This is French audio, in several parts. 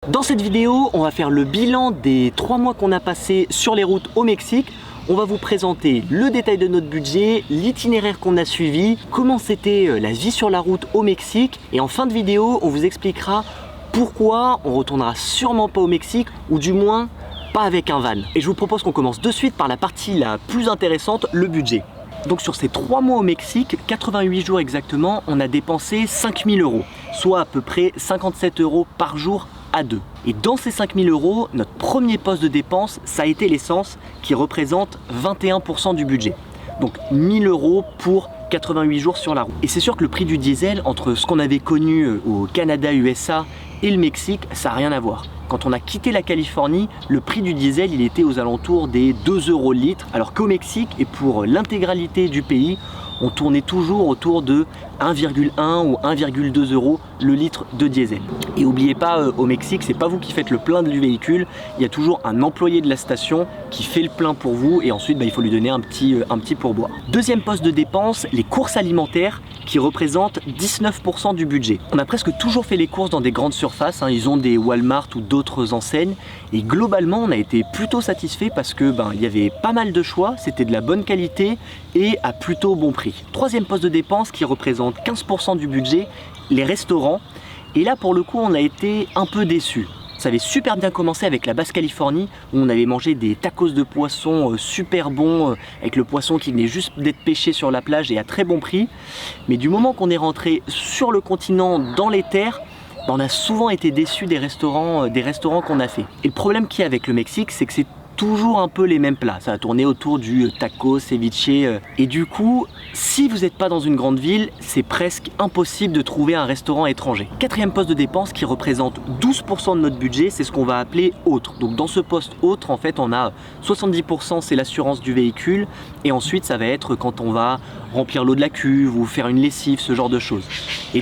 Dans cette vidéo, on va faire le bilan des 3 mois qu'on a passé sur les routes au Mexique. On va vous présenter le détail de notre budget, l'itinéraire qu'on a suivi, comment c'était la vie sur la route au Mexique. Et en fin de vidéo, on vous expliquera pourquoi on retournera sûrement pas au Mexique, ou du moins pas avec un van. Et je vous propose qu'on commence de suite par la partie la plus intéressante, le budget. Donc sur ces 3 mois au Mexique, 88 jours exactement, on a dépensé 5000 €, soit à peu près 57 € par jour à deux. Et dans ces 5000 €, notre premier poste de dépense, ça a été l'essence, qui représente 21% du budget. Donc 1000 € pour 88 jours sur la route. Et c'est sûr que le prix du diesel, entre ce qu'on avait connu au Canada, USA et le Mexique, ça n'a rien à voir. Quand on a quitté la Californie, le prix du diesel, il était aux alentours des 2 € le litre, alors qu'au Mexique, et pour l'intégralité du pays, on tournait toujours autour de 1,1 ou 1,2 € le litre de diesel. Et n'oubliez pas, au Mexique, c'est pas vous qui faites le plein du véhicule, il y a toujours un employé de la station qui fait le plein pour vous, et ensuite il faut lui donner un petit pourboire. Deuxième poste de dépense, les courses alimentaires, qui représentent 19% du budget. On a presque toujours fait les courses dans des grandes surfaces, ils ont des Walmart ou d'autres enseignes, et globalement on a été plutôt satisfait parce que il y avait pas mal de choix, c'était de la bonne qualité et à plutôt bon prix. Troisième poste de dépense qui représente 15% du budget, les restaurants. Et là pour le coup on a été un peu déçus. Ça avait super bien commencé avec la Basse-Californie où on avait mangé des tacos de poisson super bons avec le poisson qui venait juste d'être pêché sur la plage et à très bon prix. Mais du moment qu'on est rentré sur le continent dans les terres, on a souvent été déçus des restaurants qu'on a fait. Et le problème qu'il y a avec le Mexique, c'est que c'est toujours un peu les mêmes plats. Ça va tourner autour du taco, ceviche. Et du coup, si vous n'êtes pas dans une grande ville, c'est presque impossible de trouver un restaurant étranger. Quatrième poste de dépense qui représente 12% de notre budget, c'est ce qu'on va appeler autre. Donc dans ce poste autre, en fait, on a 70%, c'est l'assurance du véhicule. Et ensuite, ça va être quand on va remplir l'eau de la cuve ou faire une lessive, ce genre de choses. Et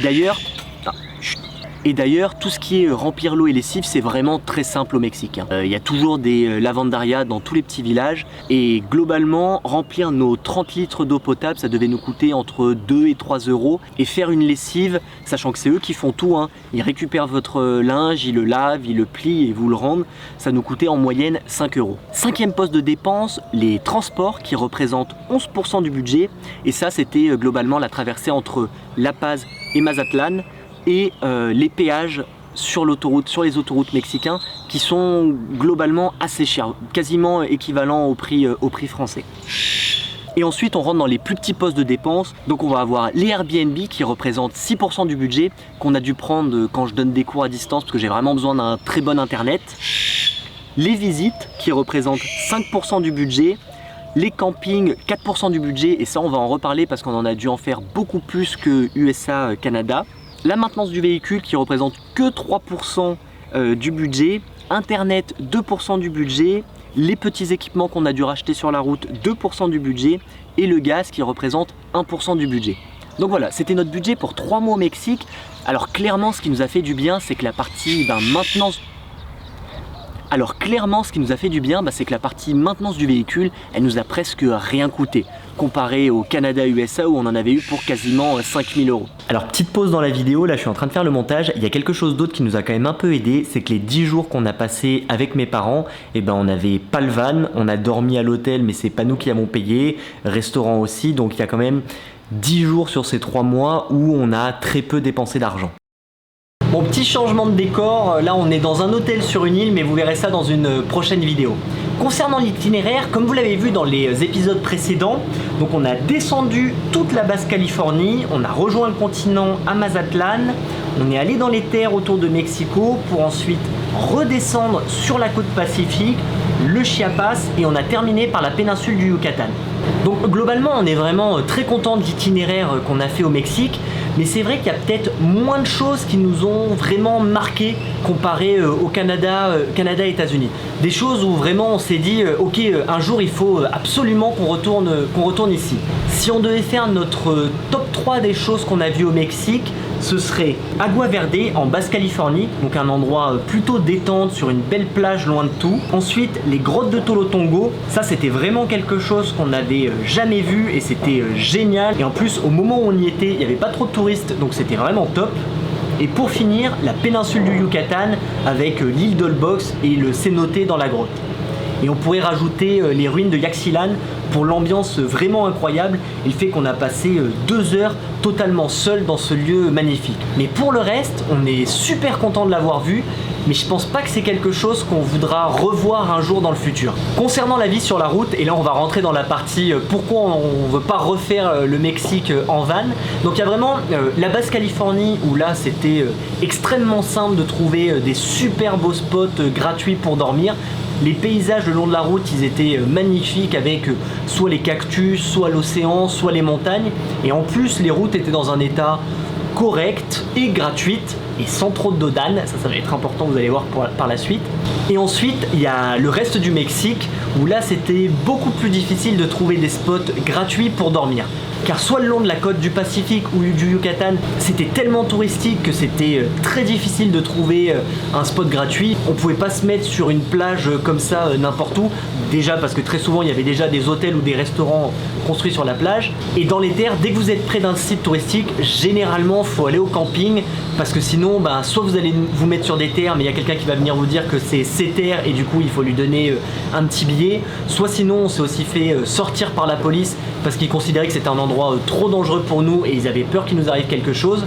d'ailleurs, tout ce qui est remplir l'eau et lessive, c'est vraiment très simple au Mexique. Il y a toujours des lavanderias dans tous les petits villages. Et globalement, remplir nos 30 litres d'eau potable, ça devait nous coûter entre 2 et 3 €. Et faire une lessive, sachant que c'est eux qui font tout, ils récupèrent votre linge, ils le lavent, ils le plient et vous le rendent, ça nous coûtait en moyenne 5 €. Cinquième poste de dépense, les transports qui représentent 11% du budget. Et ça, c'était globalement la traversée entre La Paz et Mazatlan. Et les péages sur l'autoroute, sur les autoroutes mexicains, qui sont globalement assez chers, quasiment équivalents au prix français. Et ensuite on rentre dans les plus petits postes de dépenses. Donc on va avoir les Airbnb qui représentent 6% du budget, qu'on a dû prendre quand je donne des cours à distance parce que j'ai vraiment besoin d'un très bon internet. Les visites qui représentent 5% du budget. Les campings, 4% du budget, et ça on va en reparler parce qu'on en a dû en faire beaucoup plus que USA, Canada. La maintenance du véhicule qui représente que 3% du budget, Internet 2% du budget, les petits équipements qu'on a dû racheter sur la route 2% du budget et le gaz qui représente 1% du budget. Donc voilà, c'était notre budget pour 3 mois au Mexique. Alors clairement ce qui nous a fait du bien, c'est que la partie maintenance... c'est que la partie maintenance du véhicule, elle nous a presque rien coûté, comparé au Canada USA où on en avait eu pour quasiment 5000 €. Alors petite pause dans la vidéo, là je suis en train de faire le montage, il y a quelque chose d'autre qui nous a quand même un peu aidé, c'est que les 10 jours qu'on a passé avec mes parents, on n'avait pas le van, on a dormi à l'hôtel mais c'est pas nous qui avons payé, restaurant aussi, donc il y a quand même 10 jours sur ces 3 mois où on a très peu dépensé d'argent. Bon, petit changement de décor, là on est dans un hôtel sur une île, mais vous verrez ça dans une prochaine vidéo. Concernant l'itinéraire, comme vous l'avez vu dans les épisodes précédents, donc on a descendu toute la Basse-Californie, on a rejoint le continent à Mazatlan, on est allé dans les terres autour de Mexico pour ensuite redescendre sur la côte Pacifique, le Chiapas, et on a terminé par la péninsule du Yucatan. Donc globalement on est vraiment très content de l'itinéraire qu'on a fait au Mexique, mais c'est vrai qu'il y a peut-être moins de choses qui nous ont vraiment marqué comparé au Canada et États-Unis. Des choses où vraiment on s'est dit ok, un jour il faut absolument qu'on retourne ici. Si on devait faire notre top 3 des choses qu'on a vues au Mexique, ce serait Agua Verde en Basse-Californie, donc un endroit plutôt détente sur une belle plage loin de tout. Ensuite, les grottes de Tolotongo, ça c'était vraiment quelque chose qu'on n'avait jamais vu et c'était génial. Et en plus, au moment où on y était, il n'y avait pas trop de touristes, donc c'était vraiment top. Et pour finir, la péninsule du Yucatan avec l'île d'Holbox et le cénote dans la grotte. Et on pourrait rajouter les ruines de Yaxchilan pour l'ambiance vraiment incroyable et le fait qu'on a passé 2 heures totalement seul dans ce lieu magnifique. Mais pour le reste, on est super content de l'avoir vu, mais je pense pas que c'est quelque chose qu'on voudra revoir un jour dans le futur. Concernant la vie sur la route, et là on va rentrer dans la partie pourquoi on veut pas refaire le Mexique en van. Donc il y a vraiment la Basse-Californie où là c'était extrêmement simple de trouver des super beaux spots gratuits pour dormir. Les paysages le long de la route, ils étaient magnifiques avec soit les cactus, soit l'océan, soit les montagnes. Et en plus, les routes étaient dans un état correct et gratuite et sans trop de dodanes. Ça va être important, vous allez voir par la suite. Et ensuite, il y a le reste du Mexique où là, c'était beaucoup plus difficile de trouver des spots gratuits pour dormir. Car soit le long de la côte du Pacifique ou du Yucatan, c'était tellement touristique que c'était très difficile de trouver un spot gratuit. On pouvait pas se mettre sur une plage comme ça n'importe où, déjà parce que très souvent il y avait déjà des hôtels ou des restaurants construits sur la plage. Et dans les terres, dès que vous êtes près d'un site touristique, généralement faut aller au camping parce que sinon soit vous allez vous mettre sur des terres mais il y a quelqu'un qui va venir vous dire que c'est ses terres et du coup il faut lui donner un petit billet, soit sinon on s'est aussi fait sortir par la police parce qu'ils considéraient que c'était un endroit trop dangereux pour nous et ils avaient peur qu'il nous arrive quelque chose.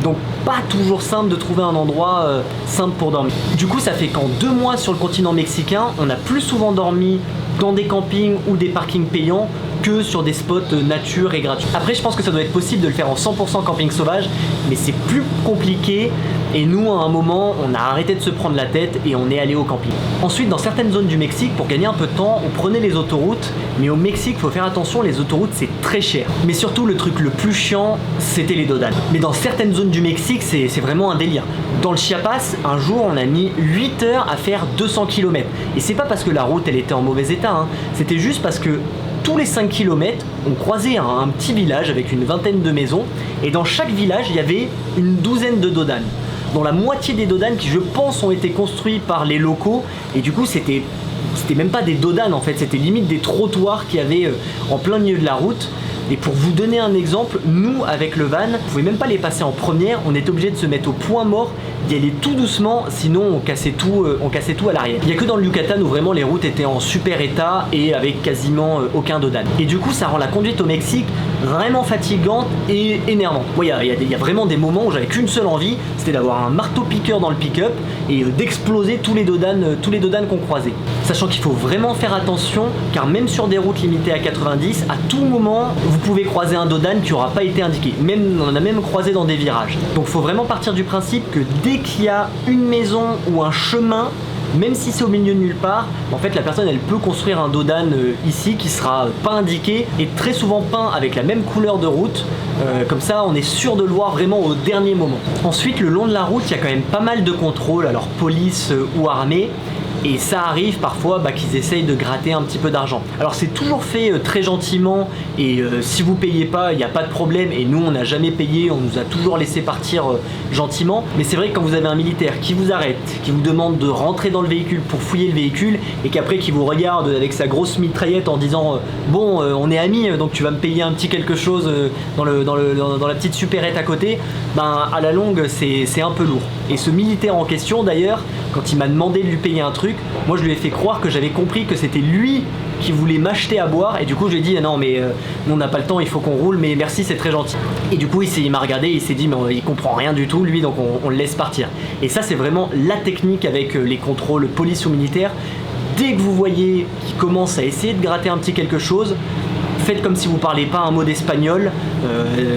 Donc pas toujours simple de trouver un endroit simple pour dormir. Du coup ça fait qu'en 2 mois sur le continent mexicain, on a plus souvent dormi dans des campings ou des parkings payants que sur des spots nature et gratuits. Après je pense que ça doit être possible de le faire en 100% camping sauvage, mais c'est plus compliqué et nous à un moment on a arrêté de se prendre la tête et on est allé au camping. Ensuite dans certaines zones du Mexique, pour gagner un peu de temps, on prenait les autoroutes, mais au Mexique faut faire attention, les autoroutes c'est très cher. Mais surtout le truc le plus chiant c'était les dodanes. Mais dans certaines zones du Mexique c'est vraiment un délire. Dans le Chiapas, un jour on a mis 8 heures à faire 200 km. Et c'est pas parce que la route elle était en mauvais état, hein. C'était juste parce que tous les 5 km, on croisait un petit village avec une vingtaine de maisons et dans chaque village, il y avait une douzaine de dodanes. Dont la moitié des dodanes qui, je pense, ont été construits par les locaux et du coup, c'était même pas des dodanes en fait, c'était limite des trottoirs qu'il y avait en plein milieu de la route. Et pour vous donner un exemple, nous avec le van, on pouvait même pas les passer en première, on était obligé de se mettre au point mort, d'y aller tout doucement, sinon on cassait tout à l'arrière. Il n'y a que dans le Yucatan où vraiment les routes étaient en super état et avec quasiment aucun dodan. Et du coup ça rend la conduite au Mexique vraiment fatigante et énervante. Il y a vraiment des moments où j'avais qu'une seule envie, c'était d'avoir un marteau-piqueur dans le pick-up et d'exploser tous les dodanes qu'on croisait. Sachant qu'il faut vraiment faire attention, car même sur des routes limitées à 90, à tout moment, vous pouvez croiser un dodan qui n'aura pas été indiqué. On en a même croisé dans des virages. Donc il faut vraiment partir du principe que dès qu'il y a une maison ou un chemin, même si c'est au milieu de nulle part, en fait la personne elle peut construire un dodan ici qui sera pas indiqué et très souvent peint avec la même couleur de route, comme ça on est sûr de le voir vraiment au dernier moment. Ensuite le long de la route il y a quand même pas mal de contrôles, alors police ou armée. Et ça arrive parfois qu'ils essayent de gratter un petit peu d'argent. Alors c'est toujours fait très gentiment et si vous payez pas, il n'y a pas de problème. Et nous on n'a jamais payé, on nous a toujours laissé partir gentiment. Mais c'est vrai que quand vous avez un militaire qui vous arrête, qui vous demande de rentrer dans le véhicule pour fouiller le véhicule et qu'après qui vous regarde avec sa grosse mitraillette en disant bon on est amis donc tu vas me payer un petit quelque chose dans la petite supérette à côté, à la longue c'est un peu lourd. Et ce militaire en question d'ailleurs, quand il m'a demandé de lui payer un truc, moi je lui ai fait croire que j'avais compris que c'était lui qui voulait m'acheter à boire et du coup je lui ai dit non mais nous on n'a pas le temps, il faut qu'on roule, mais merci, c'est très gentil. Et du coup il m'a regardé, il s'est dit mais il comprend rien du tout lui, donc on le laisse partir. Et ça c'est vraiment la technique avec les contrôles police ou militaire. Dès que vous voyez qu'il commence à essayer de gratter un petit quelque chose, faites comme si vous parlez pas un mot d'espagnol,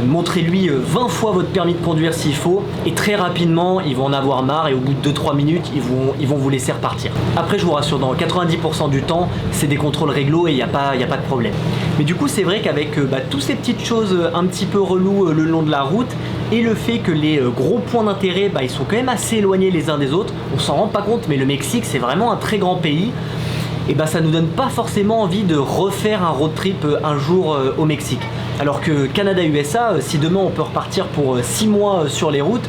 montrez-lui 20 fois votre permis de conduire s'il faut, et très rapidement ils vont en avoir marre et au bout de 2-3 minutes ils vont vous laisser repartir. Après je vous rassure, dans 90% du temps c'est des contrôles réglo et il n'y a pas de problème. Mais du coup c'est vrai qu'avec toutes ces petites choses un petit peu reloues le long de la route et le fait que les gros points d'intérêt ils sont quand même assez éloignés les uns des autres, on s'en rend pas compte mais le Mexique c'est vraiment un très grand pays. Et ça nous donne pas forcément envie de refaire un road trip un jour au Mexique. Alors que Canada-USA, si demain on peut repartir pour 6 mois sur les routes,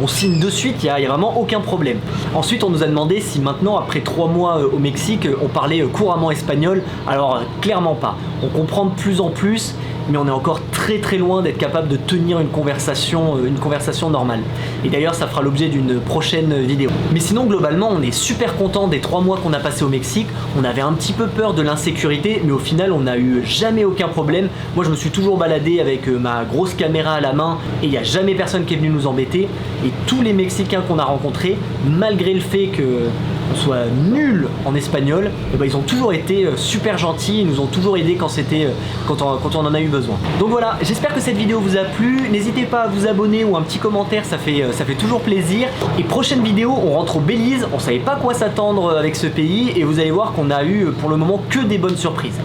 on signe de suite, il y a vraiment aucun problème. Ensuite on nous a demandé si maintenant après 3 mois au Mexique on parlait couramment espagnol. Alors clairement pas, on comprend de plus en plus mais on est encore très loin d'être capable de tenir une conversation normale. Et d'ailleurs, ça fera l'objet d'une prochaine vidéo. Mais sinon, globalement, on est super content des 3 mois qu'on a passé au Mexique. On avait un petit peu peur de l'insécurité, mais au final, on n'a eu jamais aucun problème. Moi, je me suis toujours baladé avec ma grosse caméra à la main et il n'y a jamais personne qui est venu nous embêter. Et tous les Mexicains qu'on a rencontrés, malgré le fait qu'on soit nul en espagnol, eh ben, ils ont toujours été super gentils, ils nous ont toujours aidés quand on en a eu besoin. Donc voilà, j'espère que cette vidéo vous a plu. N'hésitez pas à vous abonner ou un petit commentaire, ça fait toujours plaisir. Et prochaine vidéo, on rentre au Belize, on savait pas quoi s'attendre avec ce pays et vous allez voir qu'on a eu pour le moment que des bonnes surprises.